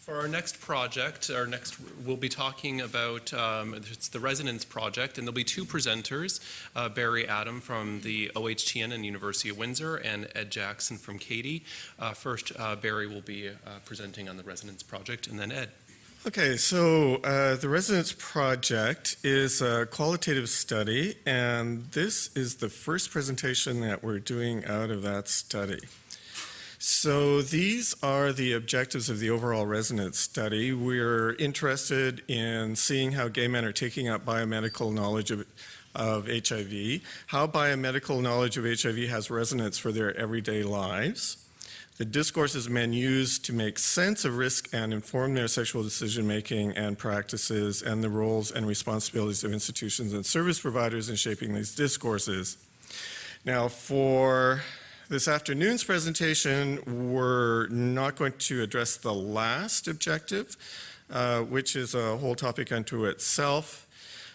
For our next project, we'll be talking about it's the Resonance Project, and there'll be two presenters, Barry Adam from the OHTN and University of Windsor, and Ed Jackson from Katy. First, Barry will be presenting on the Resonance Project, and then Ed. Okay, so the Resonance Project is a qualitative study, and this is the first presentation that we're doing out of that study. So these are the objectives of the overall Resonance study. We're interested in seeing how gay men are taking up biomedical knowledge of HIV, how biomedical knowledge of HIV has resonance for their everyday lives, the discourses men use to make sense of risk and inform their sexual decision-making and practices, and the roles and responsibilities of institutions and service providers in shaping these discourses. Now, for this afternoon's presentation, we're not going to address the last objective, which is a whole topic unto itself.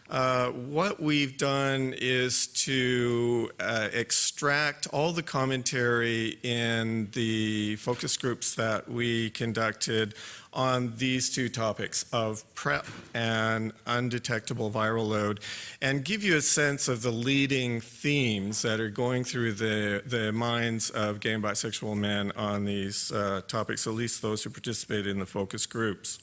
What we've done is to extract all the commentary in the focus groups that we conducted on these two topics of PrEP and undetectable viral load, and give you a sense of the leading themes that are going through the minds of gay and bisexual men on these topics, at least those who participated in the focus groups.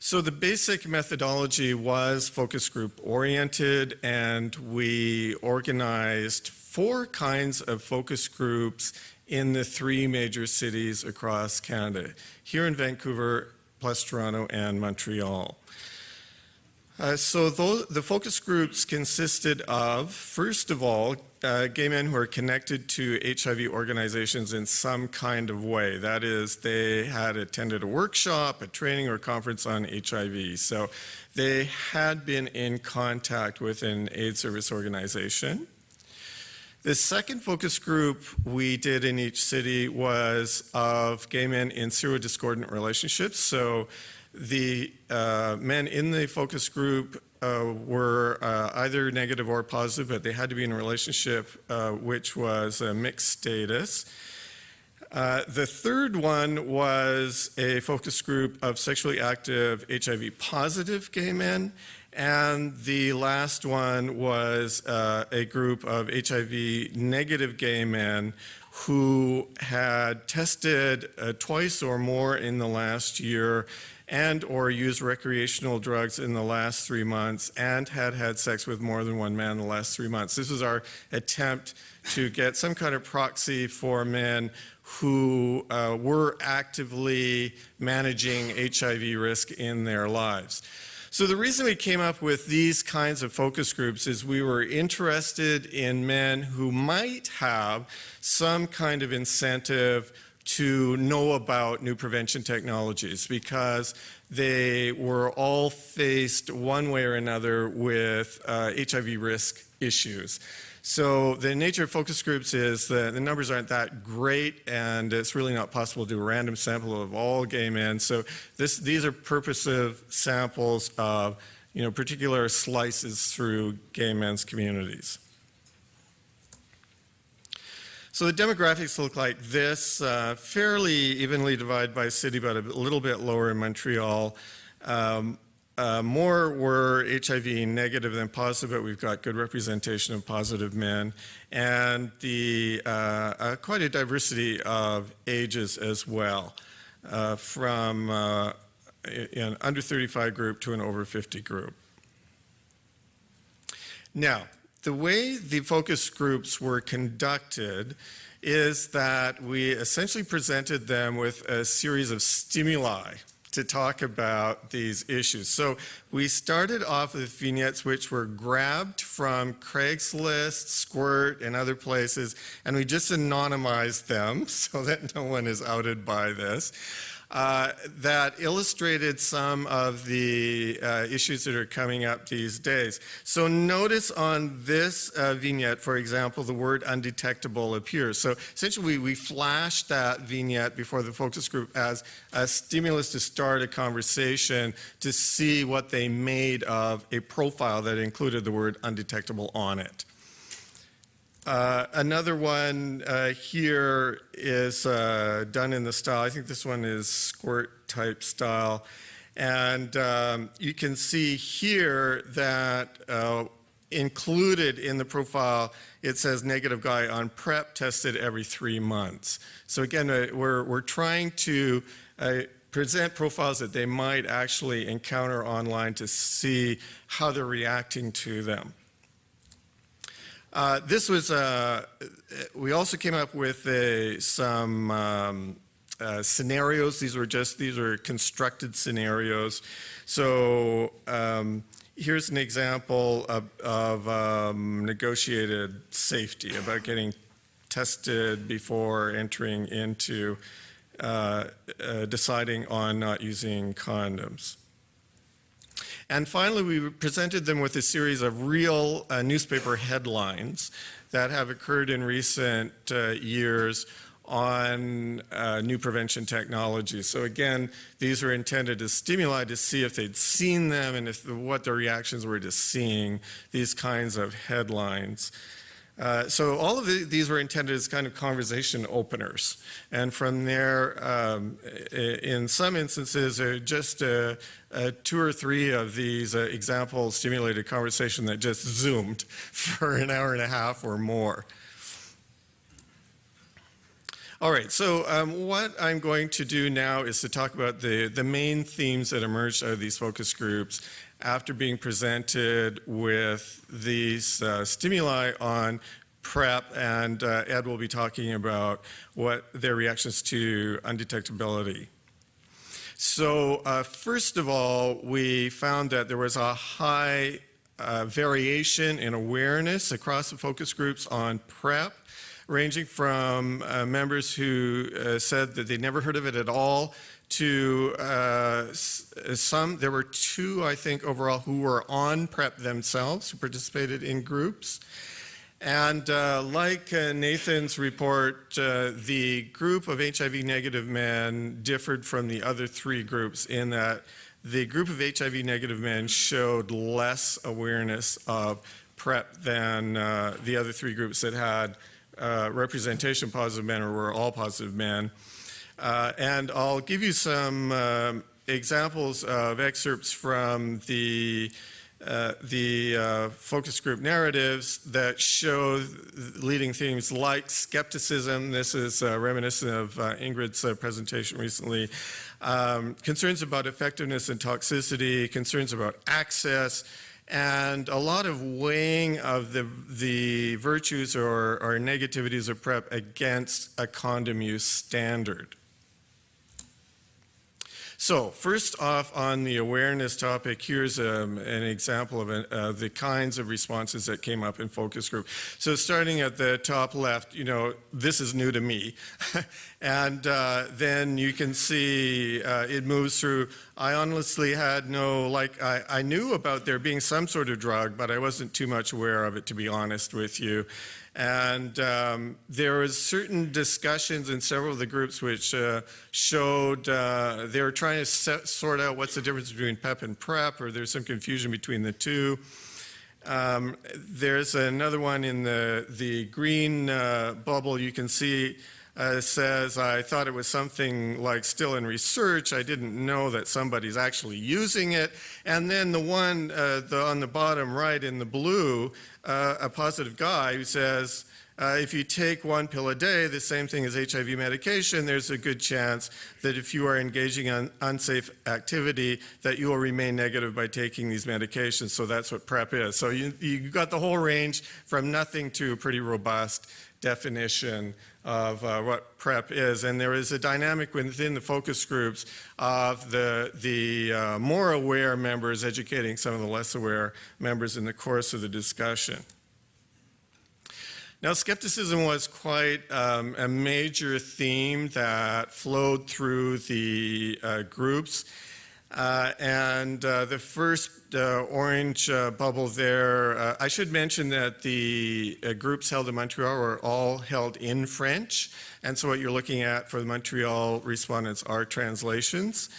So the basic methodology was focus group oriented, and we organized 4 kinds of focus groups in the 3 major cities across Canada, here in Vancouver, plus Toronto and Montreal. So the focus groups consisted of, first of all, gay men who are connected to HIV organizations in some kind of way. That is, they had attended a workshop, a training, or conference on HIV. So they had been in contact with an AIDS service organization. The second focus group we did in each city was of gay men in serodiscordant relationships. So the men in the focus group were either negative or positive, but they had to be in a relationship which was a mixed status. The third one was a focus group of sexually active HIV positive gay men. And the last one was a group of HIV negative gay men who had tested twice or more in the last year and or used recreational drugs in the last 3 months and had had sex with more than one man in the last 3 months. This was our attempt to get some kind of proxy for men who were actively managing HIV risk in their lives. So the reason we came up with these kinds of focus groups is we were interested in men who might have some kind of incentive to know about new prevention technologies, because they were all faced one way or another with HIV risk issues. So the nature of focus groups is that the numbers aren't that great, and it's really not possible to do a random sample of all gay men. So these are purposive samples of particular slices through gay men's communities. So the demographics look like this, fairly evenly divided by city, but a little bit lower in Montreal. More were HIV negative than positive, but we've got good representation of positive men, and quite a diversity of ages as well, from an under 35 group to an over 50 group. Now, the way the focus groups were conducted is that we essentially presented them with a series of stimuli to talk about these issues. So we started off with vignettes which were grabbed from Craigslist, Squirt, and other places, and we just anonymized them so that no one is outed by this. That illustrated some of the issues that are coming up these days. So notice on this vignette, for example, the word undetectable appears. So essentially we flashed that vignette before the focus group as a stimulus to start a conversation to see what they made of a profile that included the word undetectable on it. Another one here is done in the style, I think this one is squirt type style. And you can see here that included in the profile, it says negative guy on PrEP, tested every 3 months. So again, we're trying to present profiles that they might actually encounter online to see how they're reacting to them. We also came up with some scenarios. These are constructed scenarios. So here's an example of negotiated safety, about getting tested before entering into deciding on not using condoms. And finally, we presented them with a series of real newspaper headlines that have occurred in recent years on new prevention technologies. So again, these are intended as stimuli to see if they'd seen them and what their reactions were to seeing these kinds of headlines. So all of these were intended as kind of conversation openers. And from there, in some instances, just 2 or 3 of these examples stimulated conversation that just zoomed for an hour and a half or more. All right, so what I'm going to do now is to talk about the main themes that emerged out of these focus groups after being presented with these stimuli on PrEP, and Ed will be talking about what their reactions to undetectability. So first of all, we found that there was a high variation in awareness across the focus groups on PrEP, ranging from members who said that they'd never heard of it at all to there were 2, I think, overall who were on PrEP themselves, who participated in groups. And like Nathan's report, the group of HIV negative men differed from the other 3 groups in that the group of HIV negative men showed less awareness of PrEP than the other 3 groups that had representation positive men or were all positive men. And I'll give you some examples of excerpts from the focus group narratives that show leading themes like skepticism. This is reminiscent of Ingrid's presentation recently. Concerns about effectiveness and toxicity, concerns about access, and a lot of weighing of the virtues or negativities of PrEP against a condom use standard. So first off, on the awareness topic, here's an example of the kinds of responses that came up in focus group. So starting at the top left, this is new to me. And then you can see it moves through. I honestly had I knew about there being some sort of drug, but I wasn't too much aware of it, to be honest with you. And there was certain discussions in several of the groups which showed they were trying to sort out what's the difference between PEP and PrEP, or there's some confusion between the two. There's another one in the green bubble you can see says, I thought it was something like still in research. I didn't know that somebody's actually using it. And then the one on the bottom right in the blue, a positive guy who says, if you take 1 pill a day, the same thing as HIV medication, there's a good chance that if you are engaging in unsafe activity, that you will remain negative by taking these medications. So that's what PrEP is. So you got the whole range from nothing to a pretty robust definition of what PrEP is. And there is a dynamic within the focus groups of the more aware members educating some of the less aware members in the course of the discussion. Now, skepticism was quite a major theme that flowed through the groups. And the first orange bubble there, I should mention that the groups held in Montreal were all held in French. And so what you're looking at for the Montreal respondents are translations.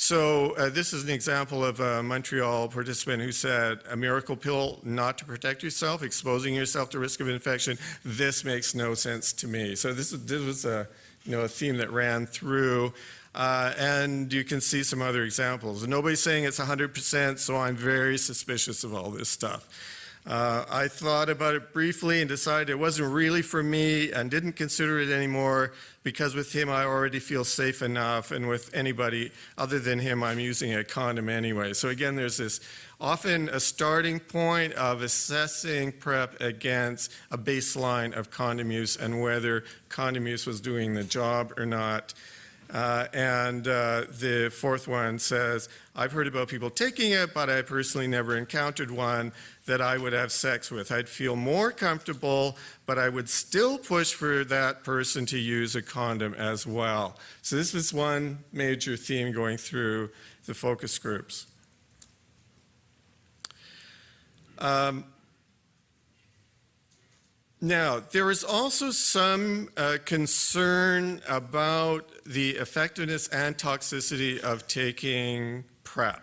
So this is an example of a Montreal participant who said, a miracle pill not to protect yourself, exposing yourself to risk of infection, this makes no sense to me. So this was a theme that ran through, and you can see some other examples. Nobody's saying it's 100%, so I'm very suspicious of all this stuff. I thought about it briefly and decided it wasn't really for me and didn't consider it anymore because with him I already feel safe enough, and with anybody other than him I'm using a condom anyway. So again, there's this often a starting point of assessing PrEP against a baseline of condom use and whether condom use was doing the job or not. The fourth one says, I've heard about people taking it, but I personally never encountered one that I would have sex with. I'd feel more comfortable, but I would still push for that person to use a condom as well. So this was one major theme going through the focus groups. Now, there is also some concern about the effectiveness and toxicity of taking PrEP.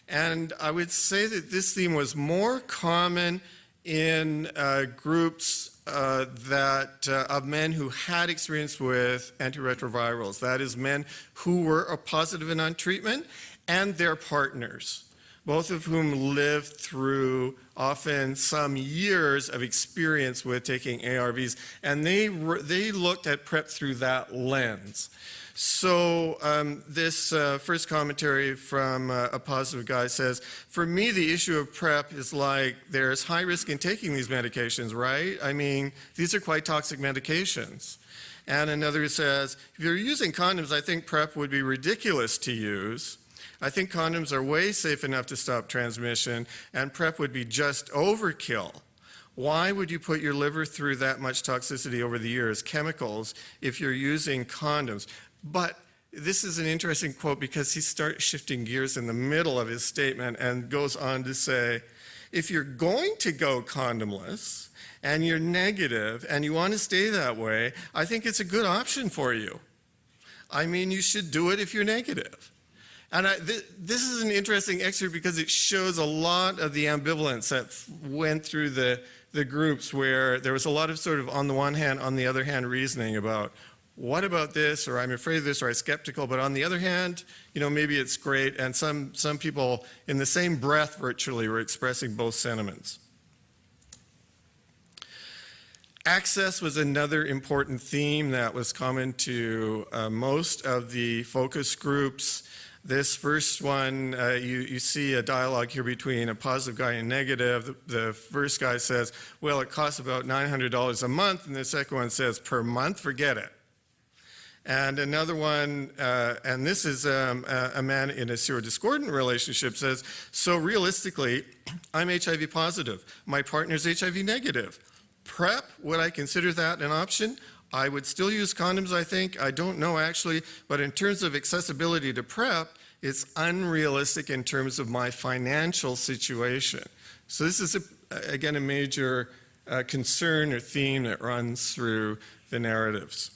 And I would say that this theme was more common in groups of men who had experience with antiretrovirals. That is, men who were positive and on treatment, and their partners, both of whom lived through often some years of experience with taking ARVs, and they looked at PrEP through that lens. So this first commentary from a positive guy says, for me, the issue of PrEP is like there's high risk in taking these medications, right? I mean, these are quite toxic medications. And another says, if you're using condoms, I think PrEP would be ridiculous to use. I think condoms are way safe enough to stop transmission, and PrEP would be just overkill. Why would you put your liver through that much toxicity over the years, chemicals, if you're using condoms? But this is an interesting quote because he starts shifting gears in the middle of his statement and goes on to say, if you're going to go condomless and you're negative and you want to stay that way, I think it's a good option for you. I mean, you should do it if you're negative. And this is an interesting excerpt because it shows a lot of the ambivalence that went through the groups, where there was a lot of sort of on the one hand, on the other hand reasoning about what about this, or I'm afraid of this, or I'm skeptical, but on the other hand, maybe it's great. And some people in the same breath virtually were expressing both sentiments. Access was another important theme that was common to most of the focus groups. This first one, you see a dialogue here between a positive guy and negative. The first guy says, well, it costs about $900 a month, and the second one says, per month, forget it. And another one, and this is a man in a serodiscordant relationship, says, so realistically, I'm HIV positive. My partner's HIV negative. PrEP, would I consider that an option? I would still use condoms, I think. I don't know, actually. But in terms of accessibility to PrEP, it's unrealistic in terms of my financial situation. So this is, again, a major concern or theme that runs through the narratives.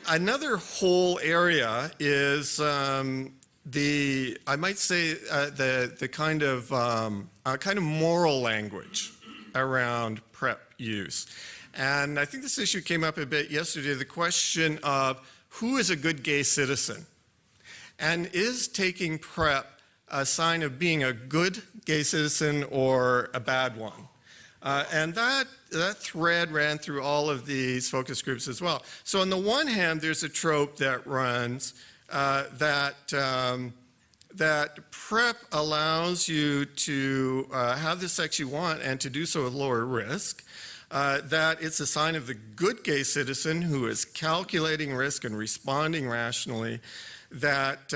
Another whole area is I might say, the kind of moral language around PrEP use. And I think this issue came up a bit yesterday, the question of who is a good gay citizen? And is taking PrEP a sign of being a good gay citizen or a bad one? And that thread ran through all of these focus groups as well. So on the one hand, there's a trope that runs that PrEP allows you to have the sex you want and to do so with lower risk. That it's a sign of the good gay citizen who is calculating risk and responding rationally, that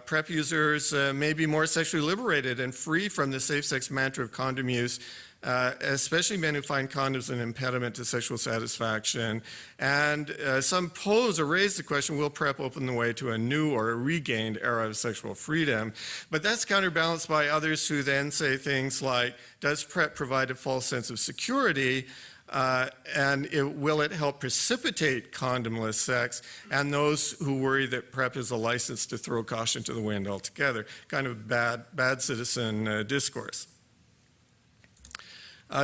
PrEP users may be more sexually liberated and free from the safe sex mantra of condom use, especially men who find condoms an impediment to sexual satisfaction. And some pose or raise the question, will PrEP open the way to a new or a regained era of sexual freedom? But that's counterbalanced by others who then say things like, does PrEP provide a false sense of security? And will it help precipitate condomless sex? And those who worry that PrEP is a license to throw caution to the wind altogether, kind of bad citizen discourse.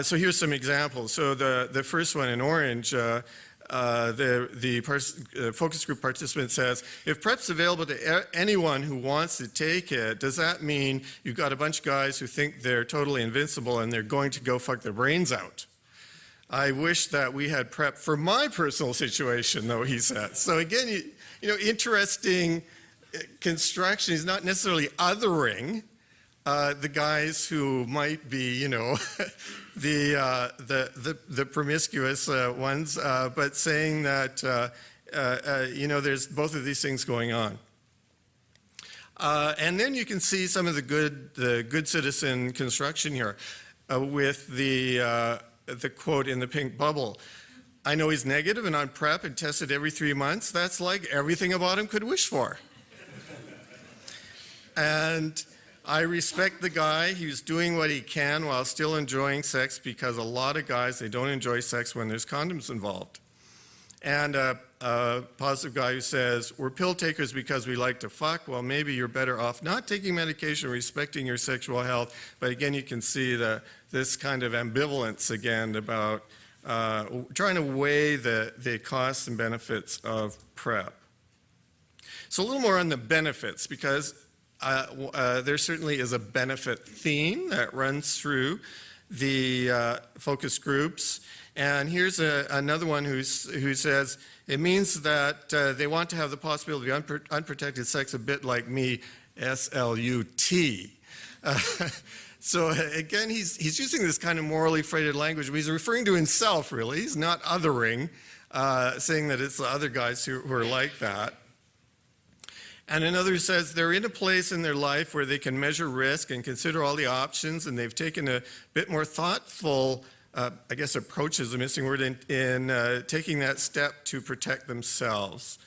So here's some examples. So the first one in orange, the focus group participant says, if PrEP's available to anyone who wants to take it, does that mean you've got a bunch of guys who think they're totally invincible and they're going to go fuck their brains out? I wish that we had PrEP for my personal situation, though, he says. So again, you know, interesting construction. He's not necessarily othering the guys who might be, you know, the promiscuous ones, but saying that, you know, there's both of these things going on. And then you can see some of the good citizen construction here with the quote in the pink bubble. I know he's negative and on PrEP and tested every 3 months. That's like everything about him could wish for. And I respect the guy. He's doing what he can while still enjoying sex, because a lot of guys, they don't enjoy sex when there's condoms involved. And a positive guy who says, we're pill takers because we like to fuck. Well, maybe you're better off not taking medication, respecting your sexual health. But again, you can see this kind of ambivalence again about trying to weigh the costs and benefits of PrEP. So a little more on the benefits, because there certainly is a benefit theme that runs through the focus groups. And here's another one who says, it means that they want to have the possibility of unprotected sex a bit like me, SLUT. So again, he's using this kind of morally freighted language, but he's referring to himself, really. He's not othering, saying that it's the other guys who are like that. And another says they're in a place in their life where they can measure risk and consider all the options, and they've taken a bit more thoughtful, I guess approach is a missing word, in taking that step to protect themselves.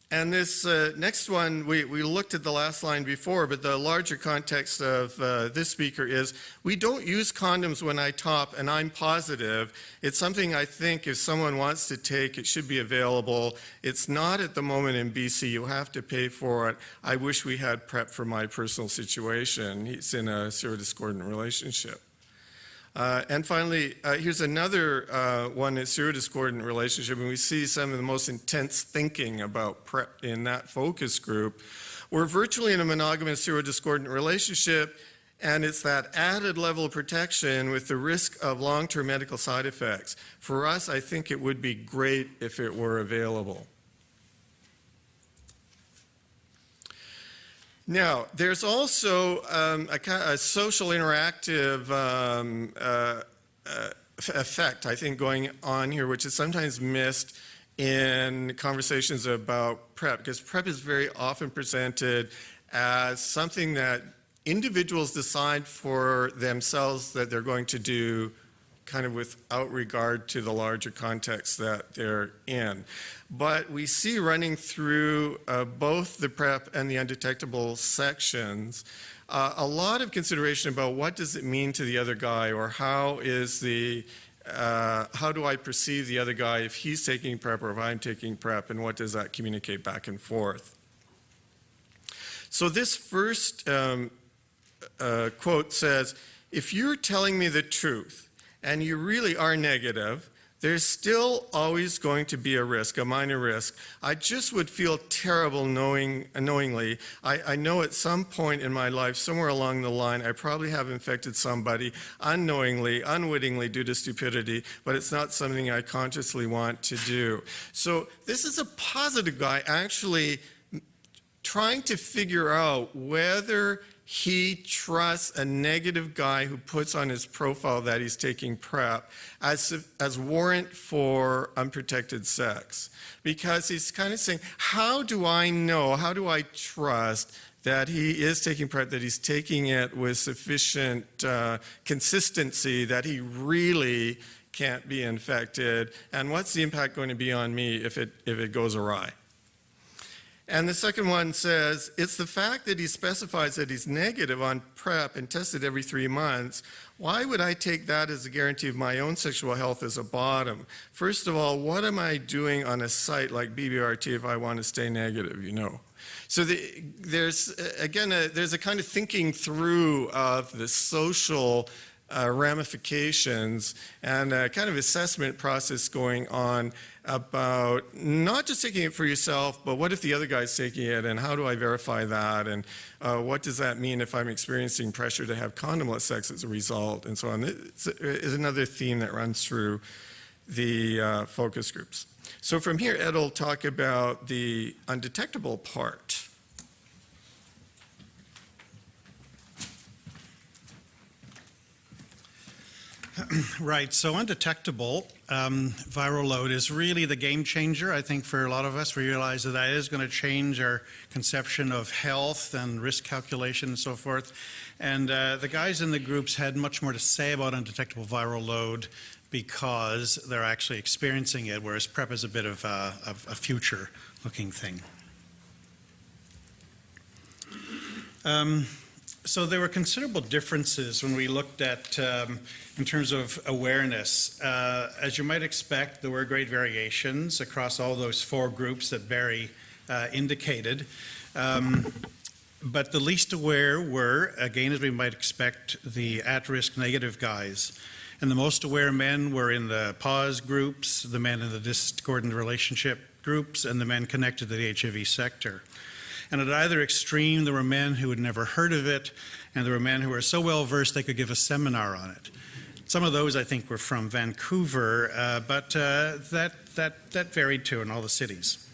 And this next one, we looked at the last line before, but the larger context of this speaker is, we don't use condoms when I top and I'm positive. It's something I think if someone wants to take, it should be available. It's not at the moment in BC. You have to pay for it. I wish we had PrEP for my personal situation. He's in a serodiscordant relationship. And finally, here's another one, a serodiscordant relationship, and we see some of the most intense thinking about PrEP in that focus group. We're virtually in a monogamous serodiscordant relationship, and it's that added level of protection with the risk of long-term medical side effects. For us, I think it would be great if it were available. Now, there's also a social interactive effect, I think, going on here, which is sometimes missed in conversations about PrEP, because PrEP is very often presented as something that individuals decide for themselves that they're going to do, kind of without regard to the larger context that they're in. But we see running through both the PrEP and the undetectable sections a lot of consideration about what does it mean to the other guy, or how do I perceive the other guy if he's taking PrEP or if I'm taking PrEP, and what does that communicate back and forth. So this first quote says, if you're telling me the truth and you really are negative, there's still always going to be a risk, a minor risk. I just would feel terrible knowingly. I know at some point in my life, somewhere along the line, I probably have infected somebody unknowingly, unwittingly, due to stupidity, but it's not something I consciously want to do. So this is a positive guy actually trying to figure out whether he trusts a negative guy who puts on his profile that he's taking PrEP as warrant for unprotected sex. Because he's kind of saying, how do I know, how do I trust that he is taking PrEP, that he's taking it with sufficient consistency, that he really can't be infected, and what's the impact going to be on me if it goes awry? And the second one says, it's the fact that he specifies that he's negative on PrEP and tested every 3 months. Why would I take that as a guarantee of my own sexual health as a bottom? First of all, what am I doing on a site like BBRT if I want to stay negative, you know? So there's a kind of thinking through of the social ramifications and a kind of assessment process going on about not just taking it for yourself, but what if the other guy's taking it, and how do I verify that, and what does that mean if I'm experiencing pressure to have condomless sex as a result, and so on. It is another theme that runs through the focus groups. So from here, Ed will talk about the undetectable part. Right, so undetectable viral load is really the game changer, I think, for a lot of us. We realize that that is going to change our conception of health and risk calculation and so forth. And the guys in the groups had much more to say about undetectable viral load because they're actually experiencing it, whereas PrEP is a bit of a future-looking thing. So there were considerable differences when we looked at, in terms of awareness. As you might expect, there were great variations across all those 4 groups that Barry indicated. But the least aware were, again, as we might expect, the at-risk negative guys. And the most aware men were in the pause groups, the men in the discordant relationship groups, and the men connected to the HIV sector. And at either extreme, there were men who had never heard of it, and there were men who were so well versed they could give a seminar on it. Some of those, I think, were from Vancouver, but that varied too in all the cities.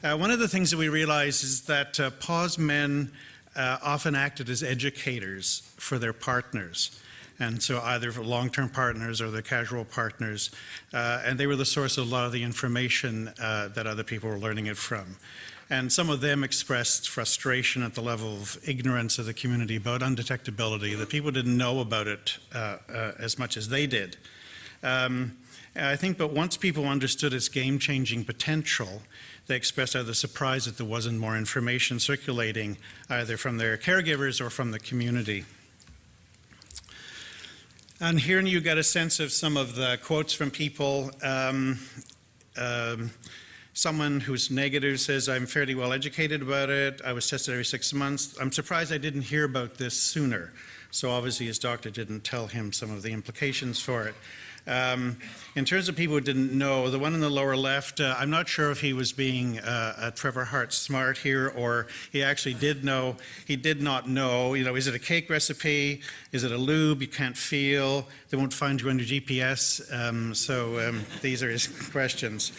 One of the things that we realized is that pause men often acted as educators for their partners. And so either for long-term partners or their casual partners, and they were the source of a lot of the information that other people were learning it from. And some of them expressed frustration at the level of ignorance of the community about undetectability, that people didn't know about it as much as they did. I think, but once people understood its game-changing potential, they expressed either surprise that there wasn't more information circulating, either from their caregivers or from the community. And here you get a sense of some of the quotes from people. Someone who's negative says, I'm fairly well educated about it. I was tested every 6 months. I'm surprised I didn't hear about this sooner. So obviously his doctor didn't tell him some of the implications for it. In terms of people who didn't know, the one in the lower left, I'm not sure if he was being a Trevor Hart smart here or he actually did know. He did not know, is it a cake recipe? Is it a lube you can't feel? They won't find you on your GPS. These are his questions.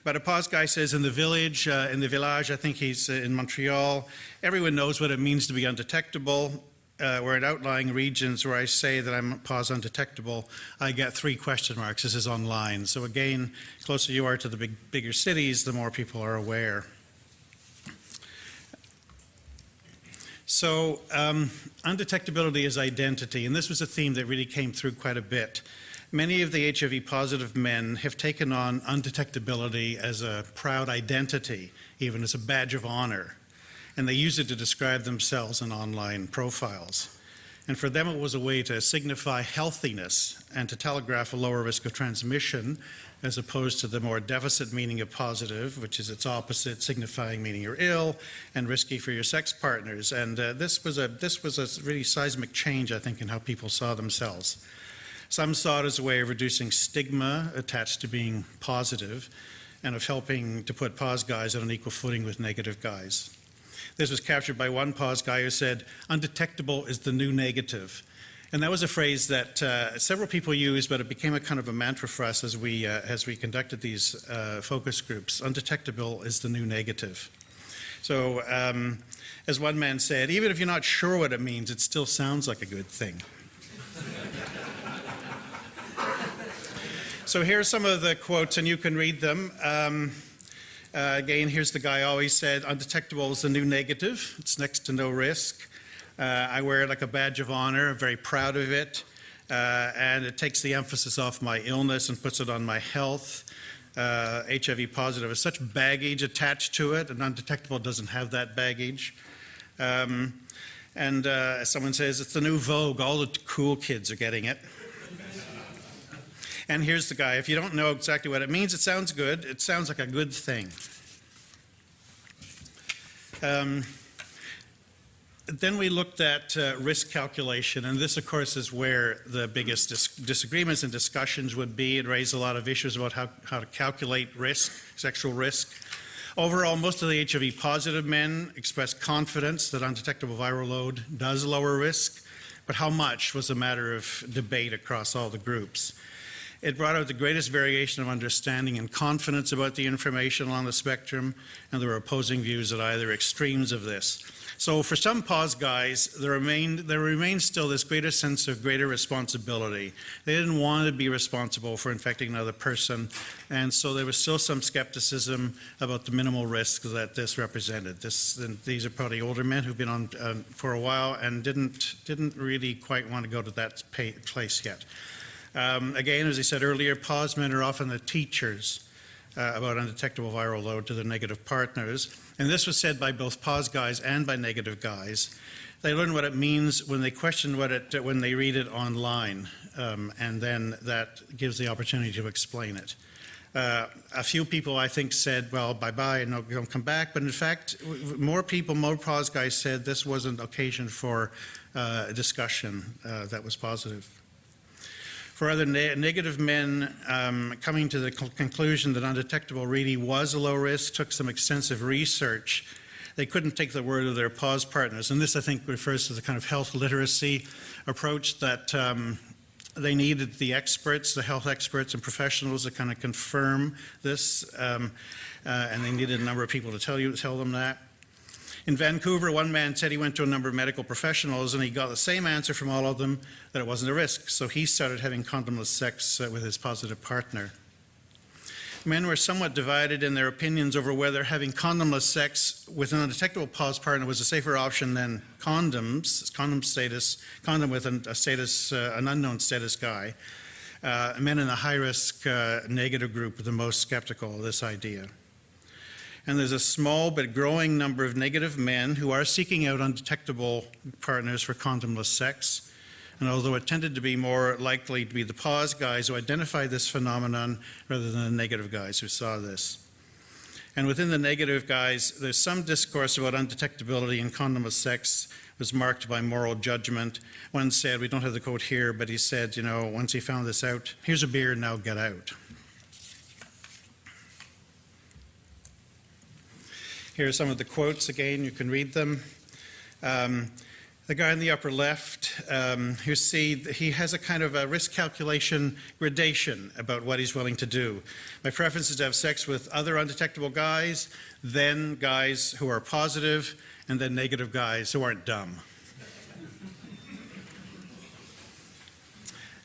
But a pause guy says in the village, I think he's in Montreal, everyone knows what it means to be undetectable. Where in outlying regions where I say that I'm pause undetectable, I get 3 question marks. This is online. So again, the closer you are to the bigger cities, the more people are aware. So undetectability is identity, and this was a theme that really came through quite a bit. Many of the HIV positive men have taken on undetectability as a proud identity, even as a badge of honor. And they use it to describe themselves in online profiles. And for them, it was a way to signify healthiness and to telegraph a lower risk of transmission, as opposed to the more deficit meaning of positive, which is its opposite, signifying meaning you're ill and risky for your sex partners. And this was a really seismic change, I think, in how people saw themselves. Some saw it as a way of reducing stigma attached to being positive and of helping to put pause guys on an equal footing with negative guys. This was captured by one pause guy who said, undetectable is the new negative. And that was a phrase that several people used, but it became a kind of a mantra for us as we conducted these focus groups. Undetectable is the new negative. So as one man said, even if you're not sure what it means, it still sounds like a good thing. So here are some of the quotes, and you can read them. Again, here's the guy always said, undetectable is the new negative. It's next to no risk. I wear it like a badge of honor. I'm very proud of it. And it takes the emphasis off my illness and puts it on my health. HIV positive has such baggage attached to it, and undetectable doesn't have that baggage. As someone says, it's the new vogue. All the cool kids are getting it. And here's the guy. If you don't know exactly what it means, it sounds good. It sounds like a good thing. Then we looked at risk calculation, and this, of course, is where the biggest disagreements and discussions would be. It raised a lot of issues about how to calculate risk, sexual risk. Overall, most of the HIV-positive men expressed confidence that undetectable viral load does lower risk, but how much was a matter of debate across all the groups. It brought out the greatest variation of understanding and confidence about the information along the spectrum, and there were opposing views at either extremes of this. So for some pause guys, there remained still this greater sense of greater responsibility. They didn't want to be responsible for infecting another person, and so there was still some skepticism about the minimal risk that this represented. These are probably older men who've been on for a while and didn't really quite want to go to that place yet. Again, as I said earlier, pause men are often the teachers about undetectable viral load to their negative partners. And this was said by both pause guys and by negative guys. They learn what it means when they question when they read it online, and then that gives the opportunity to explain it. A few people, I think, said, well, bye-bye, and don't come back. But in fact, more pause guys said this was an occasion for a discussion that was positive. For other negative men, coming to the conclusion that undetectable really was a low risk took some extensive research. They couldn't take the word of their pause partners, and this, I think, refers to the kind of health literacy approach that they needed the experts, the health experts and professionals to kind of confirm this, and they needed a number of people to tell them that. In Vancouver, one man said he went to a number of medical professionals and he got the same answer from all of them, that it wasn't a risk. So he started having condomless sex with his positive partner. Men were somewhat divided in their opinions over whether having condomless sex with an undetectable pause partner was a safer option than condom with an unknown status guy. Men in the high-risk negative group were the most skeptical of this idea. And there's a small but growing number of negative men who are seeking out undetectable partners for condomless sex. And although it tended to be more likely to be the pause guys who identified this phenomenon rather than the negative guys who saw this. And within the negative guys, there's some discourse about undetectability in condomless sex was marked by moral judgment. One said, we don't have the quote here, but he said, once he found this out, here's a beer, now get out. Here are some of the quotes again, you can read them. The guy in the upper left, you see he has a kind of a risk calculation gradation about what he's willing to do. My preference is to have sex with other undetectable guys, then guys who are positive, and then negative guys who aren't dumb.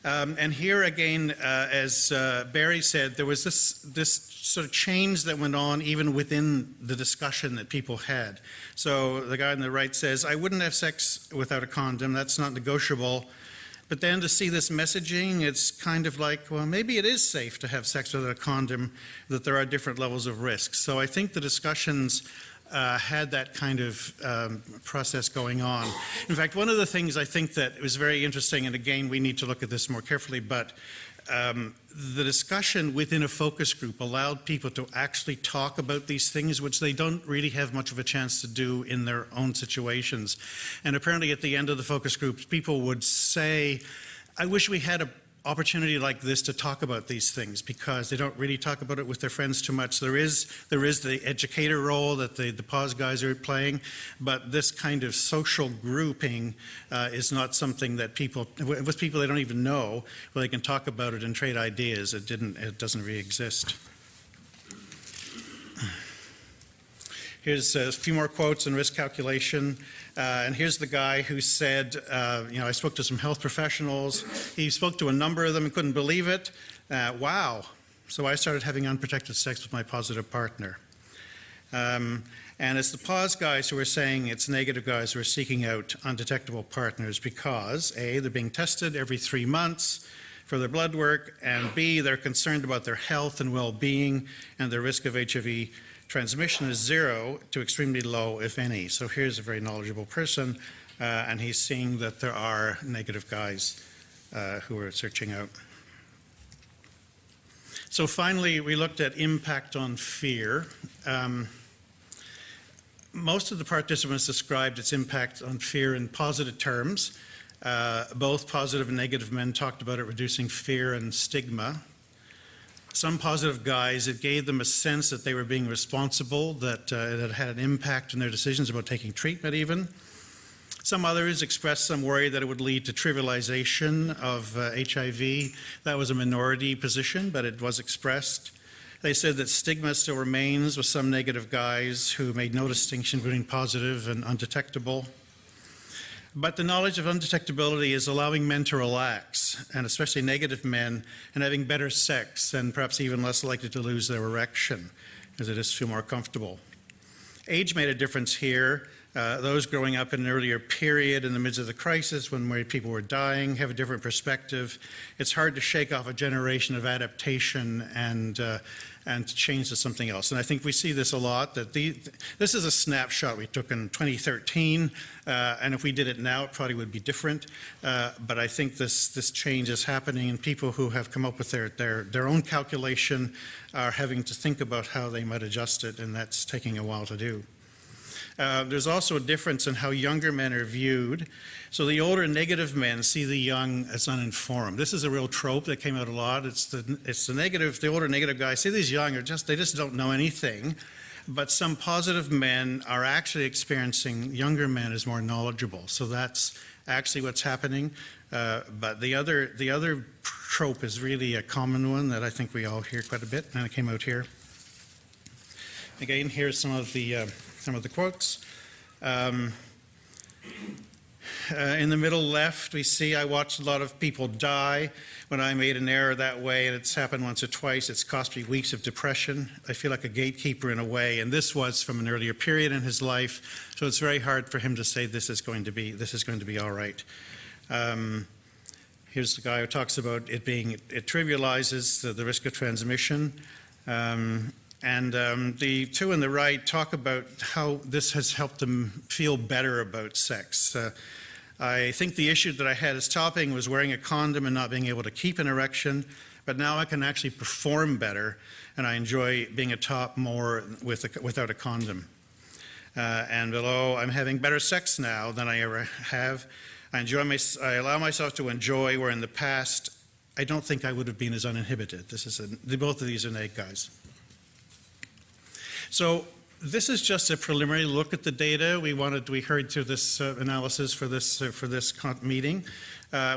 And here again, as Barry said, there was this sort of change that went on even within the discussion that people had. So the guy on the right says, I wouldn't have sex without a condom, that's not negotiable. But then to see this messaging, it's kind of like, well, maybe it is safe to have sex without a condom, that there are different levels of risk. So I think the discussions had that kind of process going on. In fact, one of the things I think that was very interesting, and again, we need to look at this more carefully, but the discussion within a focus group allowed people to actually talk about these things, which they don't really have much of a chance to do in their own situations. And apparently at the end of the focus groups, people would say, I wish we had an opportunity like this to talk about these things, because they don't really talk about it with their friends too much. There is the educator role that the pause guys are playing, but this kind of social grouping is not something that with people they don't even know, where they can talk about it and trade ideas. It doesn't really exist. Here's a few more quotes on risk calculation. And here's the guy who said, I spoke to some health professionals. He spoke to a number of them and couldn't believe it. Wow. So I started having unprotected sex with my positive partner. And it's the pause guys who are saying it's negative guys who are seeking out undetectable partners because, A, they're being tested every 3 months. for their blood work, and B, they're concerned about their health and well-being, and the risk of HIV transmission is 0 to extremely low, if any. So here's a very knowledgeable person, and he's seeing that there are negative guys who are searching out. So finally, we looked at impact on fear. Most of the participants described its impact on fear in positive terms. Both positive and negative men talked about it reducing fear and stigma. Some positive guys, it gave them a sense that they were being responsible, that it had an impact on their decisions about taking treatment even. Some others expressed some worry that it would lead to trivialization of HIV. That was a minority position, but it was expressed. They said that stigma still remains with some negative guys who made no distinction between positive and undetectable. But the knowledge of undetectability is allowing men to relax, and especially negative men, and having better sex, and perhaps even less likely to lose their erection, because they just feel more comfortable. Age made a difference here. Those growing up in an earlier period in the midst of the crisis when people were dying have a different perspective. It's hard to shake off a generation of adaptation and to change to something else. And I think we see this a lot, that this is a snapshot we took in 2013, and if we did it now, it probably would be different. But I think this change is happening, and people who have come up with their own calculation are having to think about how they might adjust it, and that's taking a while to do. There's also a difference in how younger men are viewed. So the older negative men see the young as uninformed. This is a real trope that came out a lot. It's the older negative guys see these young they just don't know anything. But some positive men are actually experiencing younger men as more knowledgeable. So that's actually what's happening. But the other trope is really a common one that I think we all hear quite a bit, and it came out here. Again, here's some of the quotes. In the middle left, we see I watched a lot of people die when I made an error that way, and it's happened once or twice. It's cost me weeks of depression. I feel like a gatekeeper in a way, and this was from an earlier period in his life, so it's very hard for him to say this is going to be all right. Here's the guy who talks about it trivializes the risk of transmission. And the two on the right talk about how this has helped them feel better about sex. I think the issue that I had as topping was wearing a condom and not being able to keep an erection, but now I can actually perform better, and I enjoy being a top more without a condom. And below, I'm having better sex now than I ever have. I allow myself to enjoy where in the past I don't think I would have been as uninhibited. Both of these are neg guys. So this is just a preliminary look at the data. We heard through this analysis for this meeting.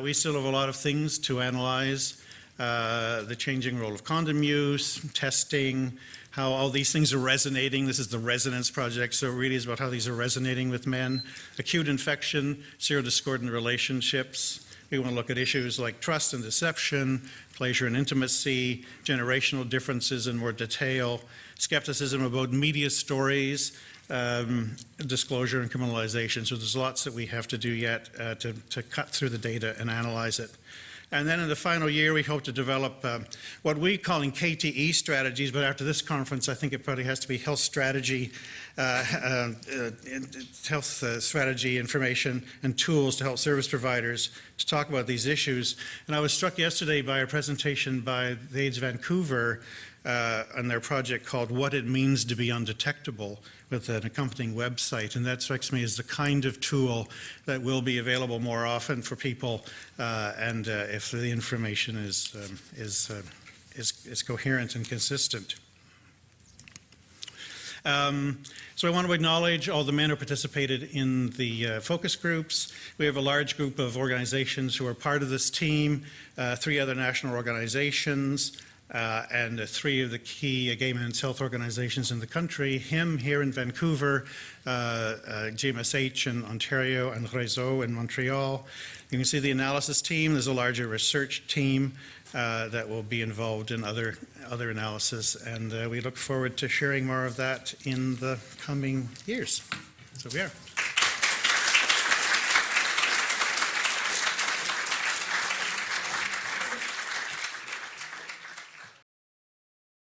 We still have a lot of things to analyze. The changing role of condom use, testing, how all these things are resonating. This is the resonance project, so it really is about how these are resonating with men. Acute infection, serodiscordant relationships. We want to look at issues like trust and deception, pleasure and intimacy, generational differences in more detail, skepticism about media stories, disclosure and criminalization. So there's lots that we have to do yet to cut through the data and analyze it. And then in the final year, we hope to develop what we're calling KTE strategies, but after this conference, I think it probably has to be health strategy, strategy information and tools to help service providers to talk about these issues. And I was struck yesterday by a presentation by the AIDS Vancouver on their project called What It Means to Be Undetectable, with an accompanying website, and that strikes me as the kind of tool that will be available more often for people, and if the information is coherent and consistent. So I want to acknowledge all the men who participated in the focus groups. We have a large group of organizations who are part of this team, 3 other national organizations, and 3 of the key gay men's health organizations in the country, HIM here in Vancouver, GMSH in Ontario, and Réseau in Montreal. You can see the analysis team. There's a larger research team that will be involved in other analysis, and we look forward to sharing more of that in the coming years. So we are.